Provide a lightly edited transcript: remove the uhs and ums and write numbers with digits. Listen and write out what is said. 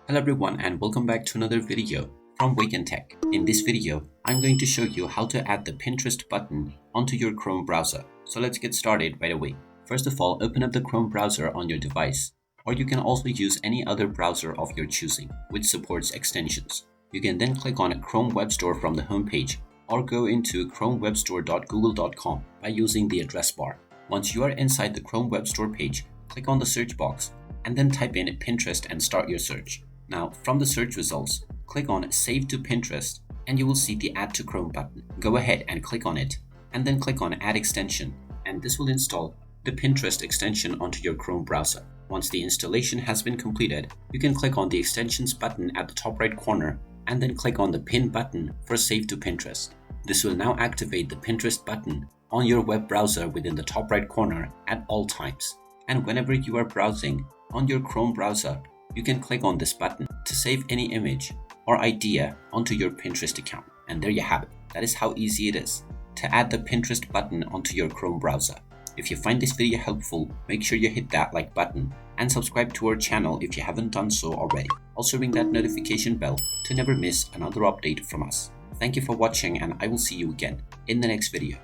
Hello everyone and welcome back to another video from Wake&Tech. In this video, I'm going to show you how to add the Pinterest button onto your Chrome browser. So let's get started right away. First of all, open up the Chrome browser on your device, or you can also use any other browser of your choosing, which supports extensions. You can then click on Chrome Web Store from the home page, or go into chromewebstore.google.com by using the address bar. Once you are inside the Chrome Web Store page, click on the search box and then type in Pinterest and start your search. Now, from the search results, click on Save to Pinterest and you will see the Add to Chrome button. Go ahead and click on it and then click on Add Extension, and this will install the Pinterest extension onto your Chrome browser. Once the installation has been completed, you can click on the Extensions button at the top right corner and then click on the Pin button for Save to Pinterest. This will now activate the Pinterest button on your web browser within the top right corner at all times. And whenever you are browsing on your Chrome browser, you can click on this button to save any image or idea onto your Pinterest account. And there you have it. That is how easy it is to add the Pinterest button onto your Chrome browser. If you find this video helpful, make sure you hit that like button and subscribe to our channel if you haven't done so already. Also ring that notification bell to never miss another update from us. Thank you for watching, and I will see you again in the next video.